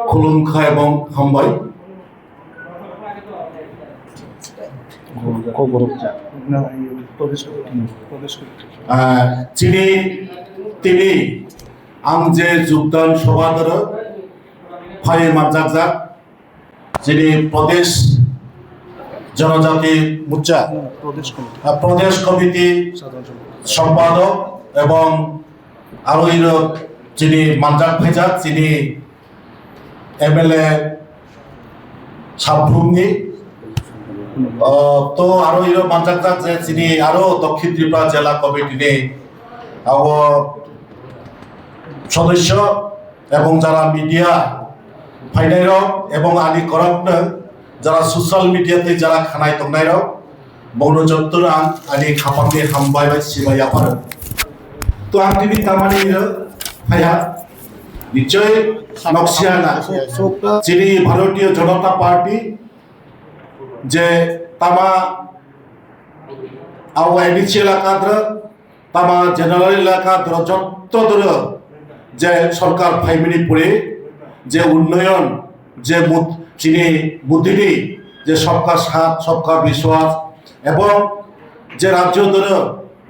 खुलुमखा एवं हामबाय তিনি आं जे যোগদান সভাদর ফাই মানজাকজাক যিনি প্রদেশ জনজাতি মোর্চা প্রদেশ কমিটি সম্পাদক এবং আরো যিনি মানজাক ভাইজাক যিনি এমএলএ সাবভূমি তো আরো মানজাকজাক যে যিনি আরো দক্ষিণ ত্রিপুরা জেলা কমিটি সদস্য এবং যারা মিডিয়া ফাইনাইরক এবং আলি করপ্ট যারা সোশ্যাল মিডিয়াতে যারা খানায় তংনাইরক বৌনজত্তর आं आनि खापामनि हामबाय सिबाय आफार तो आं टिभि तामानि फाया निश्चय नक्सियाना যিনি ভারতীয় জনতা পার্টি যে তামা আও এডিসি এলাকাদ্র তামা জেনারেল এলাকাদ্র যত্তদর যে সরকার ফাইমিনি পড়ে যে উন্নয়ন যে যিনি বুদ্ধিনি যে সবকা সাথ সবকা বিশ্বাস এবং যে রাজ্য ধরে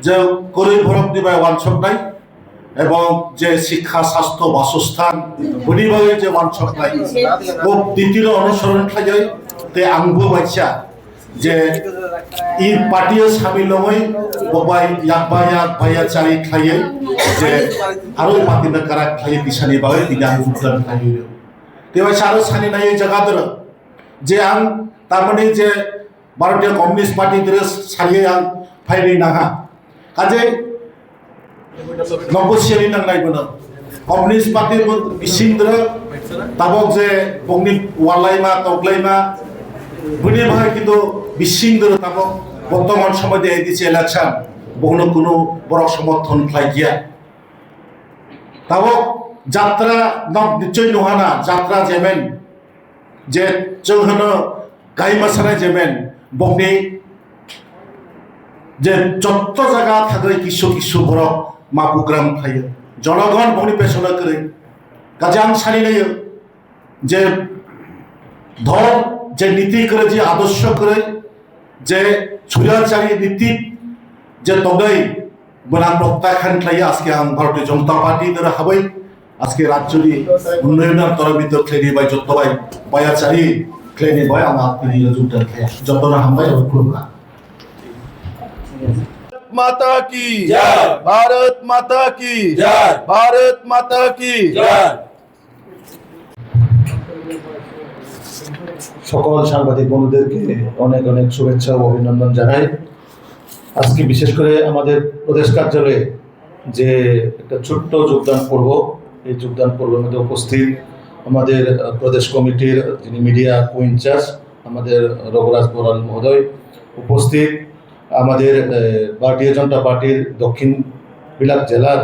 যে গরিব ভরক দিবায় ওয়ানসক নাই এবং যে শিক্ষা স্বাস্থ্য বাসস্থান বনিভাবে যে ওয়ানসক নাই ও দ্বিতীয় অনুসরণ খাই তে আংবো বাইছা যে ই পার্টিও সামিল হই ববাই ইয়াকবায়া ভাইয়া চারি খাইয়ে যে আরো পাতিনা কারা খাইয়ে দিশানি বাগে দিগা উত্তর খাইয়ে তেবাই আরো সানি নাই জায়গা ধরে যে আং তার মানে যে ভারতীয় কমিউনিস্ট পার্টি ধরে সারিয়ে আং ফাইনি নাহা কাজে নগোসিয়েনি নাংনাই বনো কমিউনিস্ট পার্টির বিসিং ধরে তাবক যে বংনি ওয়ালাইমা তগলাইমা বুনি ভাই কিন্তু বিসিং ধরে তাবক বর্তমান সময় দিয়ে দিছে ইলেকশন বহুন কোনো বড় সমর্থন খাই গিয়া তাবক যাত্রা নিশ্চয় নহানা যাত্রা যেমেন যে চৌহন গাই মাসানায় যেমেন বংনি যে যত জায়গা থাকে কিছু কিছু বড় মা প্রোগ্রাম খাইয়ে জনগণ বংনি পেছনে করে কাজে আং সারি নাই যে ধর যে নীতি করে যে আদর্শ করে যে ছুরাচারী নীতি যে তগাই বনাম প্রত্যাখ্যান খাইয়ে আজকে আং ভারতীয় জনতা পার্টি ধরে হাবাই আজকে রাজ্যনি উন্নয়নের তরবিত খেলি বাই যত বাই বায়াচারি খেলি বাই আমার তিনি যুক্ত খায় যতনা হামবাই খুলকা माता की जय भारत माता की जय भारत माता की जय সকল সাংবাদিক বন্ধুদেরকে অনেক অনেক শুভেচ্ছা ও অভিনন্দন জানাই আজকে বিশেষ করে আমাদের প্রদেশ কার্যালয়ে যে একটা ছোট্ট যোগদান পর্ব এই যোগদান পর্বের মধ্যে উপস্থিত আমাদের প্রদেশ কমিটির যিনি মিডিয়া কো ইনচার্জ আমাদের রঘুরাজ বড়াল মহোদয় উপস্থিত আমাদের ভারতীয় জনতা পার্টির দক্ষিণ বিলাস জেলার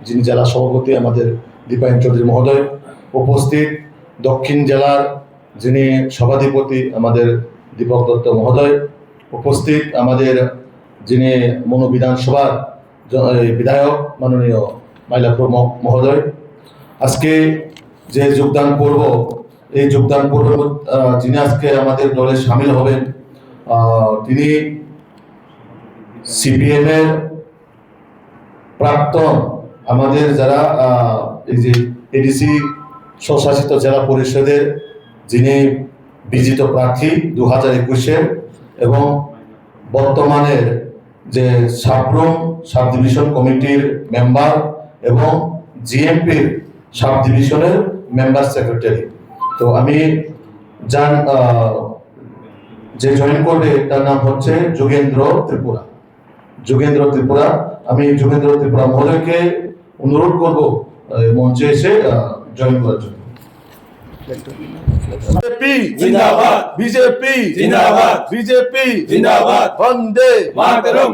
যিনি জেলা সভাপতি আমাদের দীপায়ন চৌধুরী মহোদয় উপস্থিত দক্ষিণ জেলার যিনি সভাধিপতি আমাদের দীপক দত্ত মহোদয় উপস্থিত আমাদের যিনি মনো বিধানসভার বিধায়ক মাননীয় মাইলাপুর মহোদয় আজকে যে যোগদান পর্ব এই যোগদান পর্ব যিনি আজকে আমাদের দলে সামিল হবেন তিনি সিপিএম এর প্রাক্তন আমাদের যারা এই যে এডিসি স্বশাসিত জেলা পরিষদের যিনি বিজিত প্রার্থী 2021-এর এবং বর্তমানের যে সাবরুম সাব ডিভিশন কমিটির মেম্বার এবং জিএমপির সাব ডিভিশনের মেম্বার সেক্রেটারি তো আমি যে জয়েন করবে তার নাম হচ্ছে যোগেন্দ্র ত্রিপুরা আমি যোগেন্দ্র ত্রিপুরা মহোদয়কে অনুরোধ করব মঞ্চে এসে জয়েন করার জন্য बीजेपी जिंदाबाद बीजेपी जिंदाबाद बीजेपी जिंदाबाद वंदे मातरम।